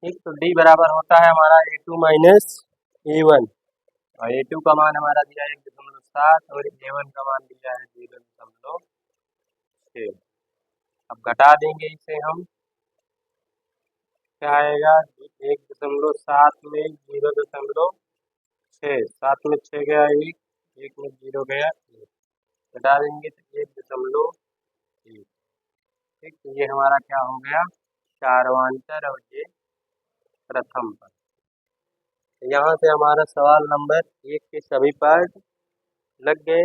ठीक, तो डी बराबर होता है हमारा A2 माइनस A1 और A2 का मान हमारा दिया है 1.7 और A1 का मान दिया है 0.6। अब घटा देंगे इसे हम, क्या आएगा 1.7 में 0.6, 7 में 6 गया 1, 1 में 0 गया 1, घटा देंगे तो 1.1। ठीक, तो ये हमारा क्या हो गया चारवांतर और ये प्रथम पद। यहाँ से हमारा सवाल नंबर 1 के सभी पार्ट लग गए।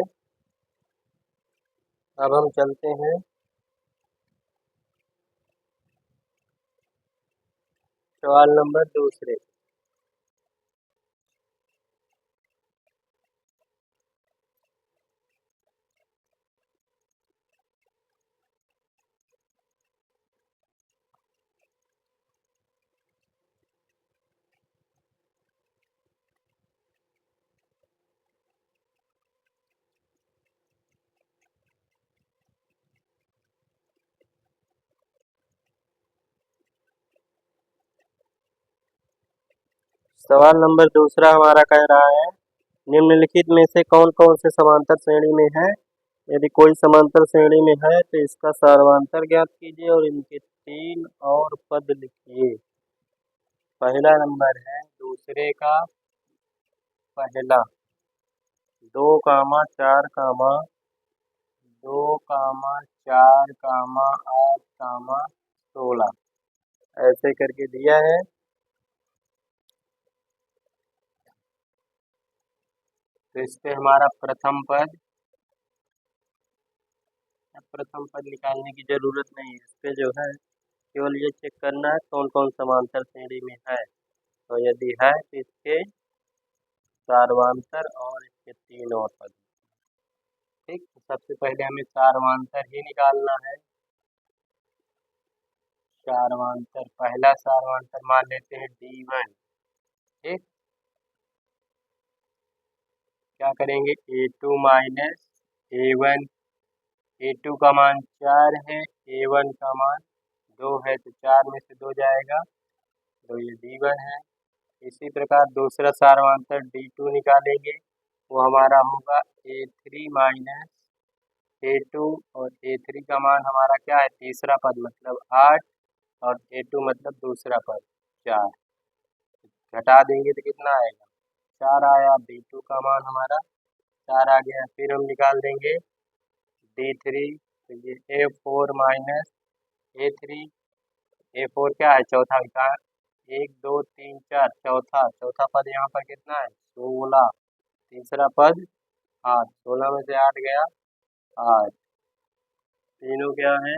अब हम चलते हैं सवाल नंबर दूसरे। सवाल नंबर दूसरा हमारा कह रहा है निम्नलिखित में से कौन कौन से समांतर श्रेणी में है। यदि कोई समांतर श्रेणी में है तो इसका सर्वांतर ज्ञात कीजिए और इनके 3 और पद लिखिए। पहला नंबर है दूसरे का पहला 2, 4, 2, 4, 8, 16 ऐसे करके दिया है। तो इससे हमारा प्रथम पद निकालने की जरूरत नहीं है। इस पे जो है केवल ये चेक करना है कौन कौन समांतर श्रेणी में है। तो यदि है तो इसके सार्वांतर और इसके 3 और पद। ठीक, तो सबसे पहले हमें सार्वांतर ही निकालना है। सार्वांतर, पहला सार्वांतर मान लेते हैं D1। ठीक, क्या करेंगे A2 माइनस A1। A2 का मान 4 है, A1 का मान 2 है, तो 4 में से 2 जाएगा तो ये D1 है। इसी प्रकार दूसरा सार्वांतर D2 निकालेंगे, वो हमारा होगा A3 माइनस A2 और A3 का मान हमारा क्या है तीसरा पद मतलब 8 और A2 मतलब दूसरा पद 4। घटा देंगे तो कितना आएगा 4 आया। D2 का मान हमारा 4 आ गया। फिर हम निकाल देंगे D3, तो ये A4 माइनस A3। A4 क्या है चौथा का 1, 2, 3, 4 चौथा पद यहाँ पर कितना है 16। तीसरा पद 8, 16 में से 8 गया 8। तीनों क्या है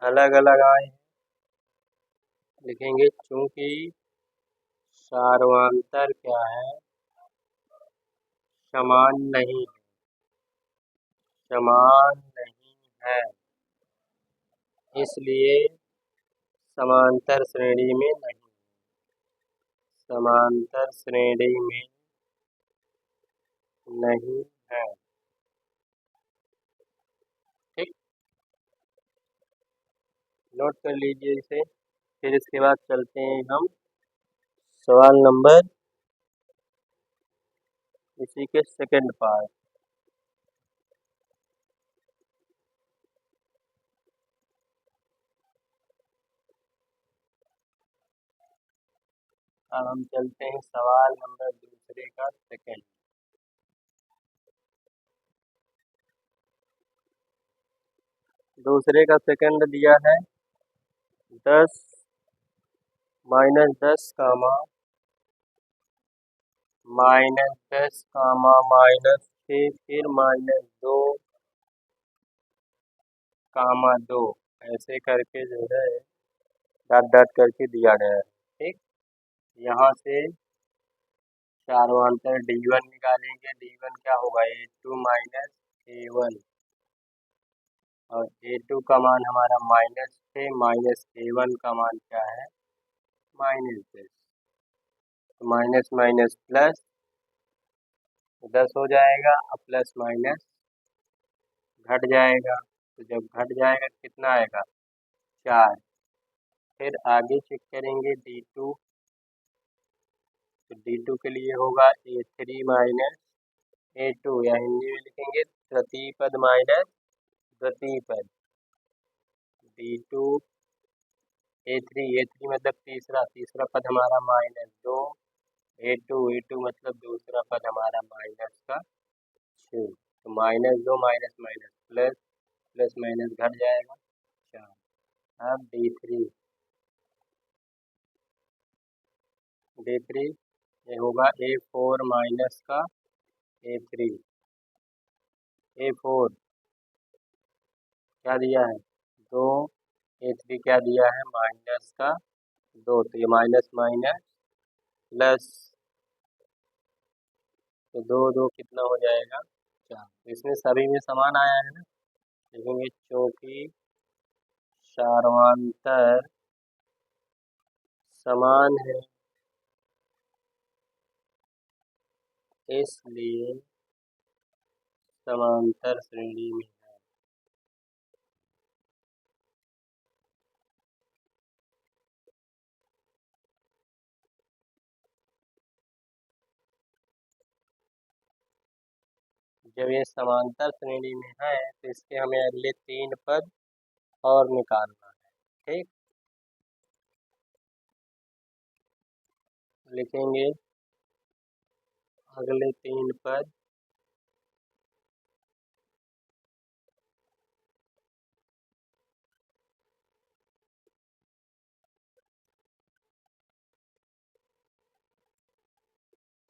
अलग अलग आए लिखेंगे चूंकि सार्वांतर क्या है समान नहीं है, इसलिए समांतर श्रेणी में नहीं है। ठीक, नोट कर लीजिए इसे। फिर इसके बाद चलते हैं हम सवाल नंबर इसी के सेकंड पार्ट। अब हम चलते हैं सवाल नंबर दूसरे का सेकंड। दूसरे का सेकंड दिया है 10 -10 कामा -10 कामा -6 फिर -2 कामा 2 ऐसे करके जो है डॉट डॉट करके दिया गया है। ठीक, यहाँ से सार्वंतर D1 निकालेंगे। D1 क्या होगा A2 माइनस A1 और A2 का मान हमारा -6 माइनस A1 का मान क्या है -10। तो माइनस माइनस प्लस 10 हो जाएगा और प्लस माइनस घट जाएगा। तो जब घट जाएगा कितना आएगा 4। फिर आगे चेक करेंगे D2, तो D2 के लिए होगा A3 माइनस A2, या हिंदी में लिखेंगे तृतीय पद माइनस द्वितीय पद। D2 A3 मतलब तीसरा पद हमारा -2, A2 मतलब दूसरा पद हमारा -6, तो -2 minus minus plus, plus minus घट जाएगा 4। अब D3 ये होगा A4 माइनस का A3, A4 क्या दिया है 2, A3 क्या दिया है -2, तो ये माइनस माइनस प्लस, तो 2 2 कितना हो जाएगा 4। तो इसमें सभी में समान आया है ना, लिखेंगे चूंकि सार्वंतर समान है इसलिए समांतर श्रेणी में है। जब ये समांतर श्रेणी में है तो इसके हमें अगले 3 पद और निकालना है। ठीक, लिखेंगे अगले 3 पद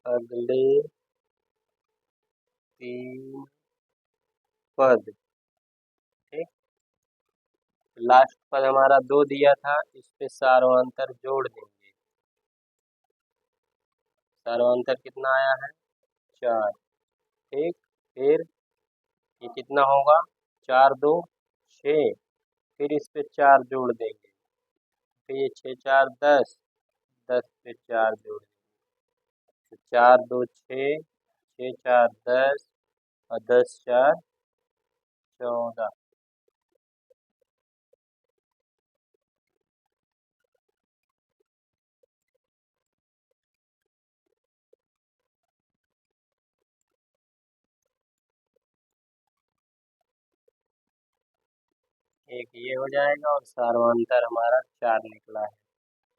अगले 3 पद। ठीक, लास्ट पद हमारा 2 दिया था, इस पे सार्वंतर जोड़ देंगे। सार्वंतर कितना आया है 4। ठीक, फिर ये कितना होगा 4 2 6, फिर इस पे 4 जोड़ देंगे, फिर ये 6 4 10, 10 पे 4 जोड़ देंगे, तो 4 2 6, 6 4 10 और 10 4 14। एक ये हो जाएगा और सार्वंतर हमारा 4 निकला है।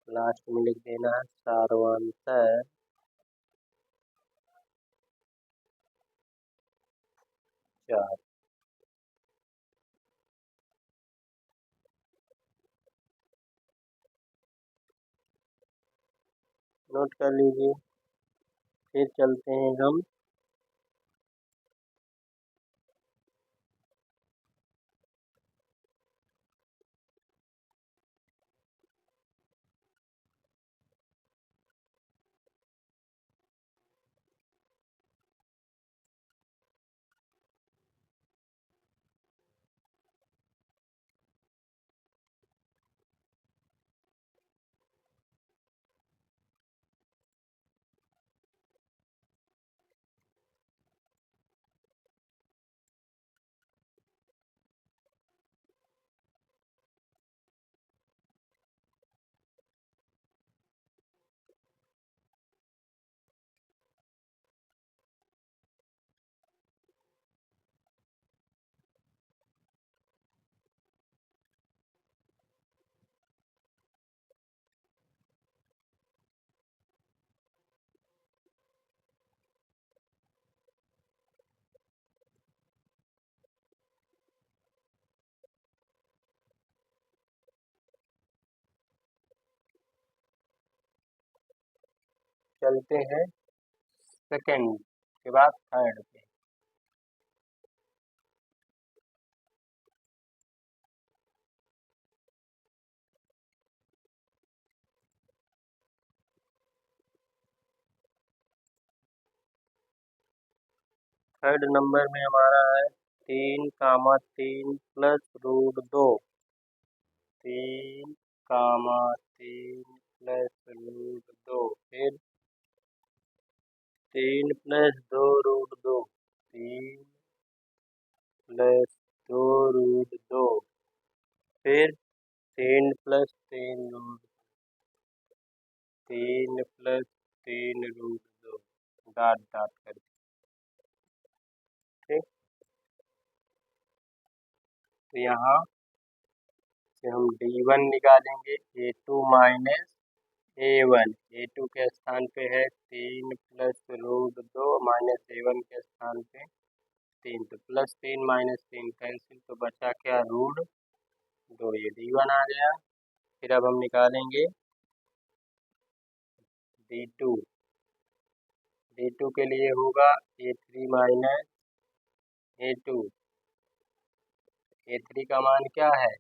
लास्ट में लिख देना है सार्वंतर 4। नोट कर लीजिए। फिर चलते हैं हम चलते हैं सेकंड के बाद थर्ड पे। थर्ड नंबर में हमारा है 3, 3 +√2, 3, 3 +√2, फिर 3 +2√2, 3 +2√2, फिर 3 + 3 √, 3 + 3 √2 डॉट डॉट कर। ठीक, तो यहाँ से हम D1 निकालेंगे, A2 माइनस A1, A2 के स्थान पे है 3 + √2 माइनस A1 के स्थान पे 3, तो +3 -3 कैंसिल, तो बचा क्या √2, ये D1 आ गया। फिर अब हम निकालेंगे D2, D2 के लिए होगा A3 माइनस A2, A3 का मान क्या है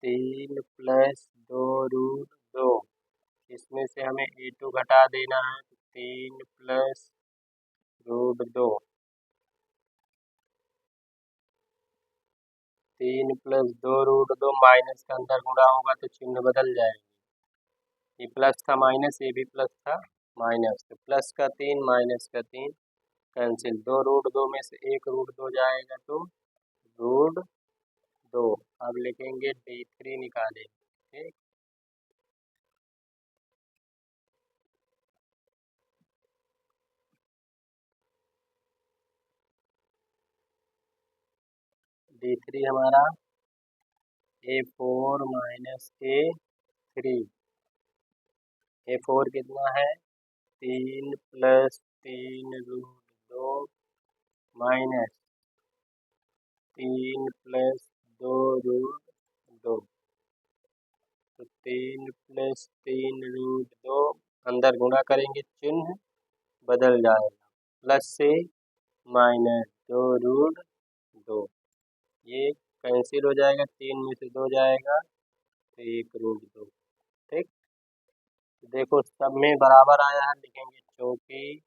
3 + 2 √2, इसमें से हमें A2 घटा देना है, 3 + √2, 3 + 2 √2 माइनस के अंदर गुणा होगा तो चिन्ह बदल जाएगा, ये प्लस था माइनस, ये भी प्लस था माइनस, तो प्लस का 3 माइनस का 3 कैंसिल, 2 √2 में से 1 √2 जाएगा तो √2। अब लिखेंगे D3 निकालेंगे। ठीक, D3 हमारा A4 माइनस A3, A4 कितना है 3 + 3 √2 माइनस 3 + 2 √2, तो 3 + 3 √2 अंदर गुणा करेंगे चिन्ह बदल जाएगा, प्लस से माइनस 2 √2, ये कैंसिल हो जाएगा, 3 में से 2 जाएगा तो 1 √2। ठीक, देखो सब में बराबर आया है, लिखेंगे चूंकि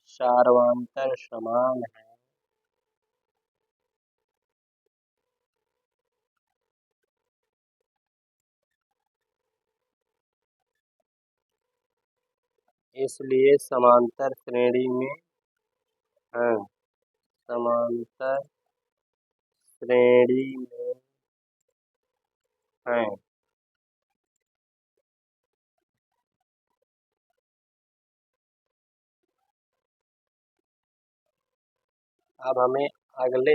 सार्वंतर समान है इसलिए समांतर श्रेणी में हैं, समांतर श्रेणी में हैं। अब हमें अगले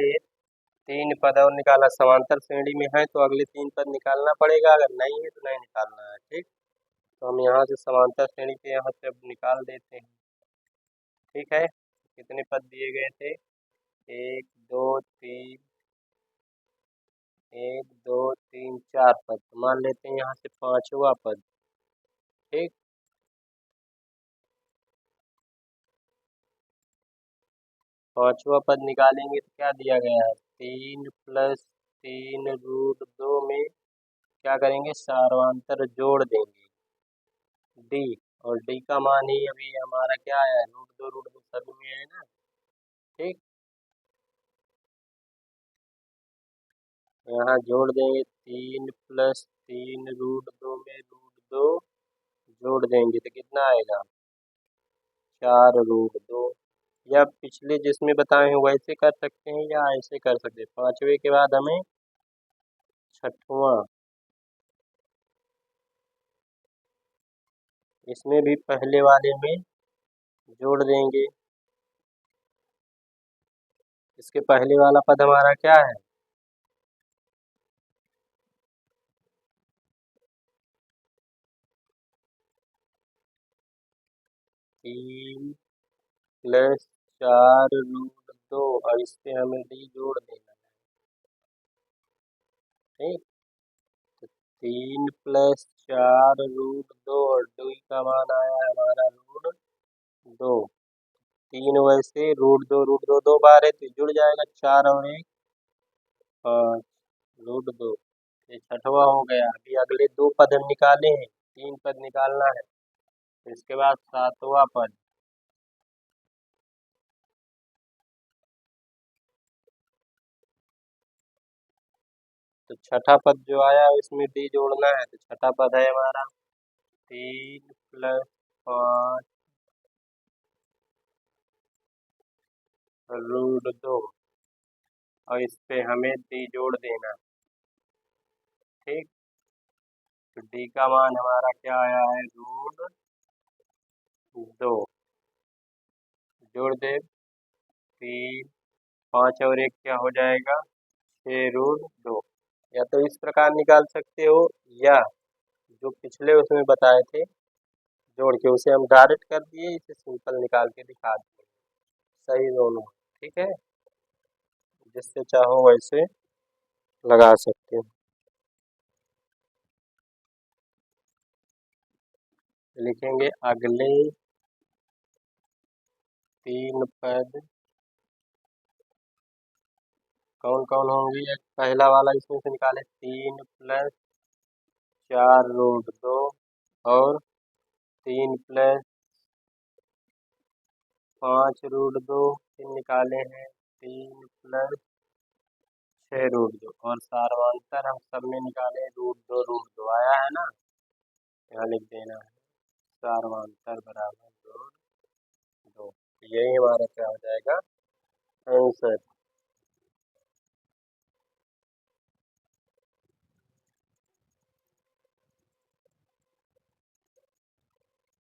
3 पद और निकालना, समांतर श्रेणी में है तो अगले 3 पद निकालना पड़ेगा, अगर नहीं है तो नहीं निकालना है। ठीक, तो हम यहाँ से समांतर श्रेणी के यहाँ से अब निकाल देते हैं। ठीक है, कितने पद दिए गए थे 1 2 3, 1 2 3 4 पद, मान लेते हैं यहाँ से 5वां पद। ठीक, पांचवा पद निकालेंगे तो क्या दिया गया है 3 + 3 √2 में क्या करेंगे सार्वंतर जोड़ देंगे D, और D का मान ही अभी हमारा क्या है √2 सभी में है ना। ठीक, यहाँ जोड़ देंगे 3 + 3 √2 में √2 जोड़ देंगे तो कितना आएगा 4 √2, या पिछले जिसमें बताए हैं वैसे कर सकते हैं या ऐसे कर सकते हैं। पांचवे के बाद हमें छठवां, इसमें भी पहले वाले में जोड़ देंगे। इसके पहले वाला पद हमारा क्या है 3 + 4 √2, और इससे हमें D जोड़ देना है। ठीक, तो 3 + 4 √2 और D का मान आया है हमारा √2, 3 वैसे √2 दो बार है तो जुड़ जाएगा 4 और 1 5 √2, ये छठवां हो गया। अभी अगले 2 पद हम निकाले हैं, 3 पद निकालना है, इसके बाद 7वां पद, तो छठा पद जो आया उसमें D जोड़ना है, तो छठा पद है हमारा 3 + 5 √2, और इस पे हमें D जोड़ देना। ठीक, तो डी का मान हमारा क्या आया है, √2। जोड़ दे, 3, 5 और 1 क्या हो जाएगा, 6√2। या तो इस प्रकार निकाल सकते हो, या जो पिछले उसमें बताए थे जोड़ के उसे हम डायरेक्ट कर दिए, इसे सिंपल निकाल के दिखा दिए। सही दोनों, ठीक है, जिससे चाहो वैसे लगा सकते हो। लिखेंगे अगले 3 पद कौन कौन होंगे। पहला वाला इसमें से निकाले, 3 + 4√2 और 3 + 5√2, फिर निकाले हैं 3 + 6√2 और सार्वंतर हम सब में निकाले √2 आया है ना, यहाँ लिख देना है सार्वंतर बराबर √2। यही हमारा क्या हो जाएगा, आंसर।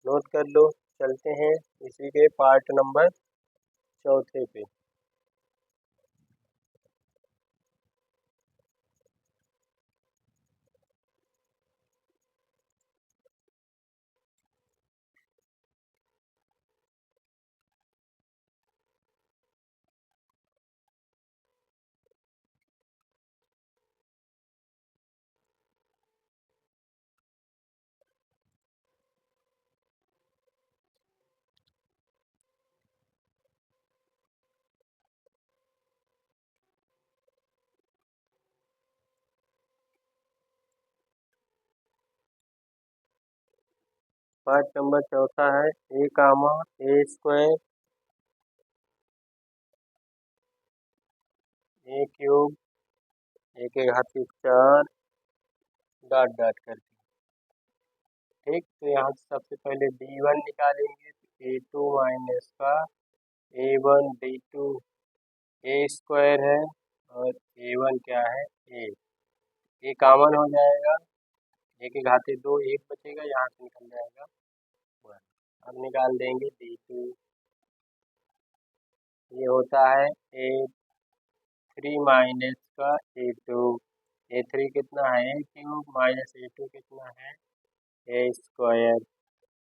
नोट कर लो। चलते हैं इसी के पार्ट नंबर 4 पे। पार्ट नंबर 4 है, a² a³ a⁴ dot dot करके। ठीक, तो यहाँ से सबसे पहले d1 निकालेंगे, तो a2 माइनस का a1 d2 a² है और a1 क्या है, a कॉमन हो जाएगा, a⁴ 1 बचेगा, यहाँ से निकल जाएगा 1। अब निकाल देंगे d2, ये होता है a3 माइनस का a2, a3 कितना है, a³ माइनस a2 कितना है, a²।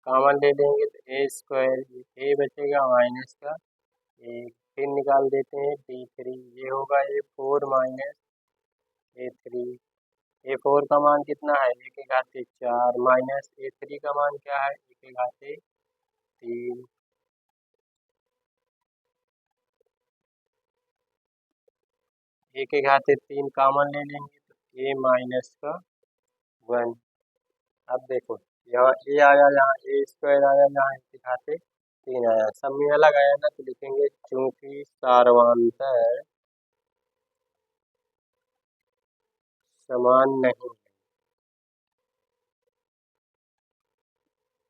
कॉमन ले लेंगे तो a², a बचेगा माइनस का 1, फिर निकाल देते हैं d3, ये होगा a4 माइनस a3। a4 का मान कितना है, 1⁴ माइनस a3 का मान क्या है, 1⁵3। एक 1⁵3 कॉमन ले लेंगे तो a माइनस का 1। अब देखो यहाँ a आया, यहाँ a² आया, यहाँ 1⁵3 आया, सब में अलग आया ना, तो लिखेंगे चूंकि सार्वंतर समान नहीं,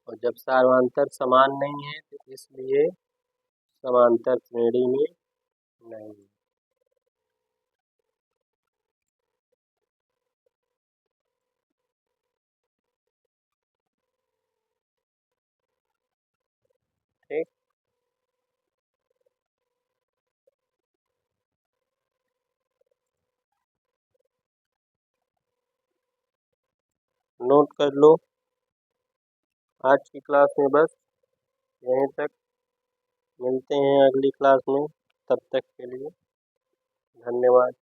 और जब सार्वंतर समान नहीं है तो इसलिए समांतर श्रेणी में नहीं। ठीक, नोट कर लो। आज की क्लास में बस यहीं तक, मिलते हैं अगली क्लास में, तब तक के लिए धन्यवाद।